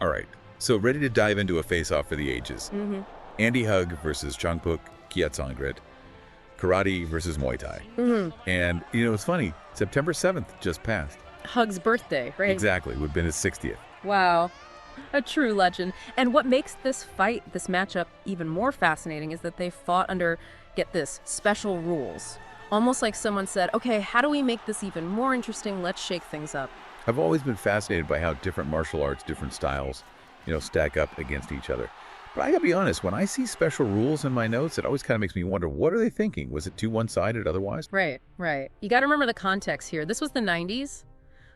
All right, so ready to dive into a face-off for the ages. Mm-hmm. Andy Hug versus Changpuek, Kiatsongrit, karate versus Muay Thai. Mm-hmm. And, it's funny, September 7th just passed. Hug's birthday, right? Exactly, would have been his 60th. Wow. A true legend. And what makes this matchup, even more fascinating is that they fought under, get this, special rules. Almost like someone said, okay, how do we make this even more interesting? Let's shake things up. I've always been fascinated by how different martial arts, different styles, stack up against each other. But I gotta be honest, when I see special rules in my notes, it always kind of makes me wonder, what are they thinking? Was it too one-sided otherwise? Right. You gotta remember the context here. This was the 90s.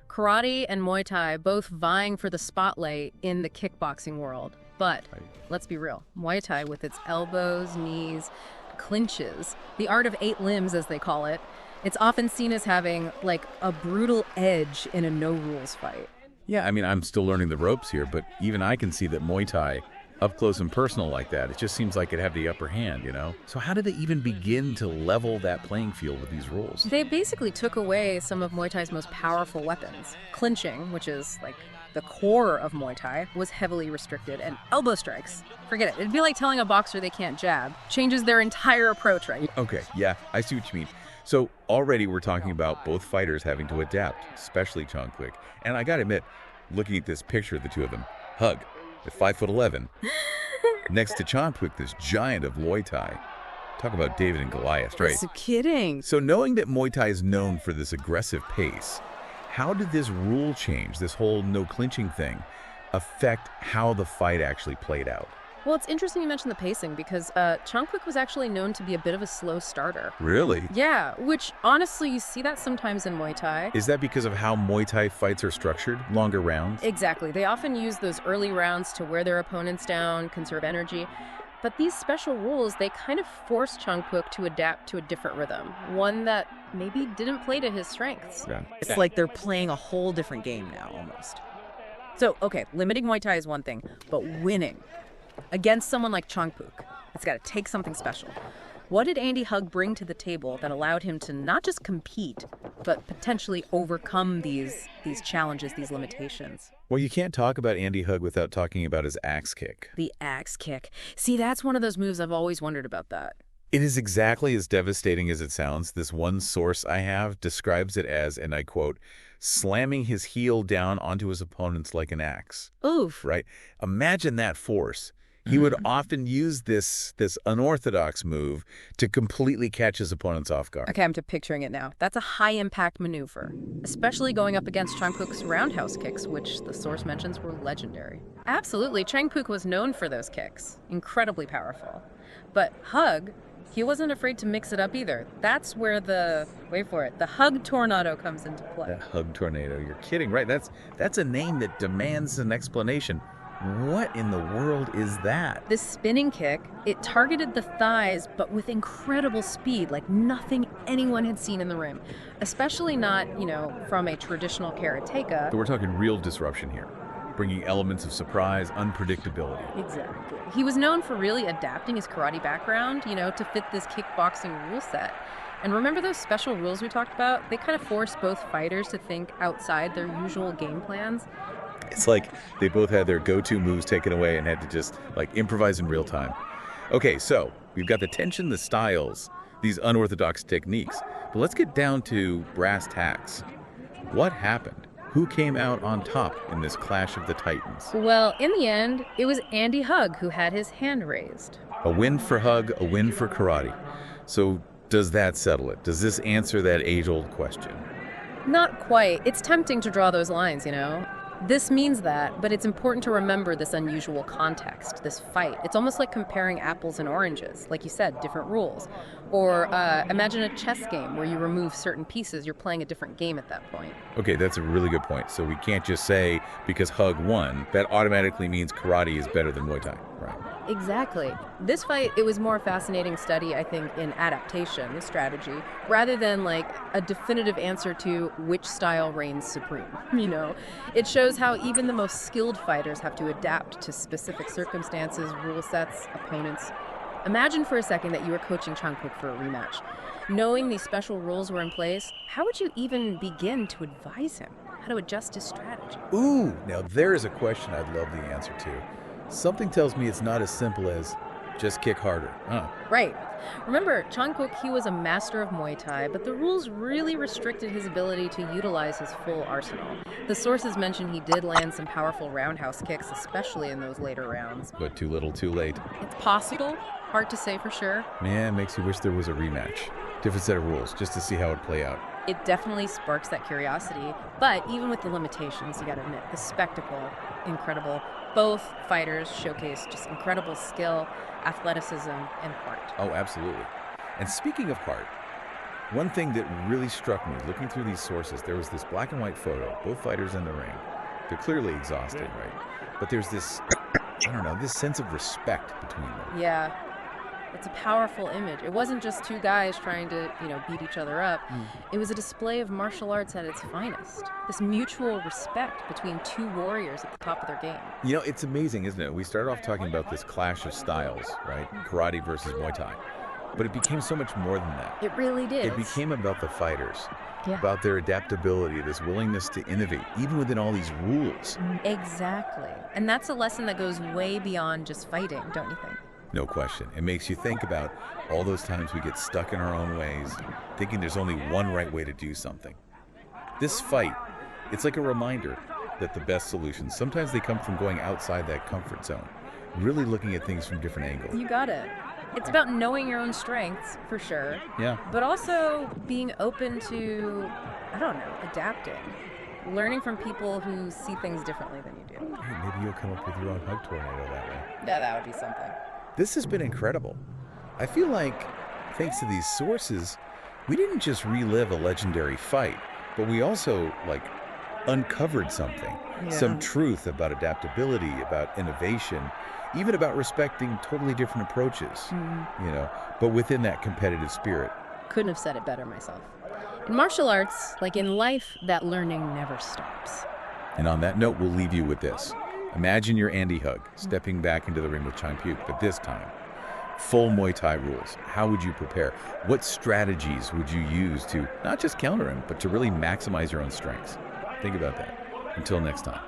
Karate and Muay Thai both vying for the spotlight in the kickboxing world. But let's be real, Muay Thai with its elbows, knees, clinches, the art of 8 limbs as they call it, it's often seen as having like a brutal edge in a no-rules fight. Yeah, I'm still learning the ropes here, but even I can see that Muay Thai, up close and personal like that, it just seems like it'd have the upper hand, So how did they even begin to level that playing field with these rules? They basically took away some of Muay Thai's most powerful weapons. Clinching, which is like the core of Muay Thai, was heavily restricted, and elbow strikes, forget it. It'd be like telling a boxer they can't jab. Changes their entire approach, right? Okay, yeah, I see what you mean. So already we're talking about both fighters having to adapt, especially Changpuek. And I gotta admit, looking at this picture of the two of them, Hug at 5'11", next to Changpuek, this giant of Muay Thai. Talk about David and Goliath, right? Just kidding. So knowing that Muay Thai is known for this aggressive pace, how did this rule change, this whole no clinching thing, affect how the fight actually played out? Well, it's interesting you mentioned the pacing because Changpuek was actually known to be a bit of a slow starter. Really? Yeah, which honestly, you see that sometimes in Muay Thai. Is that because of how Muay Thai fights are structured? Longer rounds? Exactly. They often use those early rounds to wear their opponents down, conserve energy. But these special rules, they kind of force Changpuek to adapt to a different rhythm, one that maybe didn't play to his strengths. Yeah. It's like they're playing a whole different game now, almost. So, okay, limiting Muay Thai is one thing, but winning against someone like Changpuek, it's got to take something special. What did Andy Hug bring to the table that allowed him to not just compete, but potentially overcome these challenges, these limitations? Well, you can't talk about Andy Hug without talking about his axe kick. The axe kick. See, that's one of those moves I've always wondered about that. It is exactly as devastating as it sounds. This one source I have describes it as, and I quote, slamming his heel down onto his opponents like an axe. Oof. Right? Imagine that force. He would often use this unorthodox move to completely catch his opponents off guard. Okay, I'm picturing it now. That's a high-impact maneuver, especially going up against Changpuek's roundhouse kicks, which the source mentions were legendary. Absolutely, Changpuek was known for those kicks. Incredibly powerful. But Hug, he wasn't afraid to mix it up either. That's where the Hug Tornado comes into play. The Hug Tornado, you're kidding, right? That's a name that demands an explanation. What in the world is that? This spinning kick, it targeted the thighs, but with incredible speed, like nothing anyone had seen in the ring. Especially not, from a traditional karateka. So we're talking real disruption here, bringing elements of surprise, unpredictability. Exactly. He was known for really adapting his karate background, to fit this kickboxing rule set. And remember those special rules we talked about? They kind of force both fighters to think outside their usual game plans. It's like they both had their go-to moves taken away and had to just improvise in real time. Okay, so we've got the tension, the styles, these unorthodox techniques. But let's get down to brass tacks. What happened? Who came out on top in this clash of the titans? Well, in the end, it was Andy Hug who had his hand raised. A win for Hug, a win for karate. So does that settle it? Does this answer that age-old question? Not quite. It's tempting to draw those lines, This means that, but it's important to remember this unusual context, this fight. It's almost like comparing apples and oranges, like you said, different rules. Or imagine a chess game where you remove certain pieces, you're playing a different game at that point. Okay, that's a really good point. So we can't just say because Hug won, that automatically means karate is better than Muay Thai, right? Exactly. This fight, it was more a fascinating study, I think, in adaptation, strategy, rather than a definitive answer to which style reigns supreme. It shows how even the most skilled fighters have to adapt to specific circumstances, rule sets, opponents. Imagine for a second that you were coaching Changpuek for a rematch. Knowing these special rules were in place, how would you even begin to advise him? how to adjust his strategy. Ooh, now there's a question I'd love the answer to. Something tells me it's not as simple as just kick harder, huh? Right. Remember, Changpuek, he was a master of Muay Thai, but the rules really restricted his ability to utilize his full arsenal. The sources mention he did land some powerful roundhouse kicks, especially in those later rounds. But too little, too late. It's possible. Hard to say for sure. Man, makes you wish there was a rematch. Different set of rules, just to see how it'd play out. It definitely sparks that curiosity, but even with the limitations, you gotta admit, the spectacle, incredible. Both fighters showcase just incredible skill, athleticism, and heart. Oh, absolutely. And speaking of heart, one thing that really struck me, looking through these sources, there was this black and white photo, both fighters in the ring. They're clearly exhausted, right? But there's this, I don't know, this sense of respect between them. Yeah. It's a powerful image. It wasn't just two guys trying to, beat each other up. It was a display of martial arts at its finest. This mutual respect between two warriors at the top of their game. You know, it's amazing, isn't it? We started off talking about this clash of styles, right? Karate versus Muay Thai. But it became so much more than that. It really did. It became about the fighters, Yeah. about their adaptability, this willingness to innovate, even within all these rules. Exactly. And that's a lesson that goes way beyond just fighting, don't you think? No question. It makes you think about all those times we get stuck in our own ways, thinking there's only one right way to do something. This fight, it's like a reminder that the best solutions, sometimes they come from going outside that comfort zone, really looking at things from different angles. You got it. It's about knowing your own strengths, for sure. Yeah. But also being open to, adapting. Learning from people who see things differently than you do. Hey, maybe you'll come up with your own hug tornado that way. Yeah, that would be something. This has been incredible. I feel like, thanks to these sources, we didn't just relive a legendary fight, but we also, uncovered something. Yeah. Some truth about adaptability, about innovation, even about respecting totally different approaches, but within that competitive spirit. Couldn't have said it better myself. In martial arts, like in life, that learning never stops. And on that note, we'll leave you with this. Imagine your Andy Hug stepping back into the ring with Changpuek, but this time, full Muay Thai rules. How would you prepare? What strategies would you use to not just counter him, but to really maximize your own strengths? Think about that. Until next time.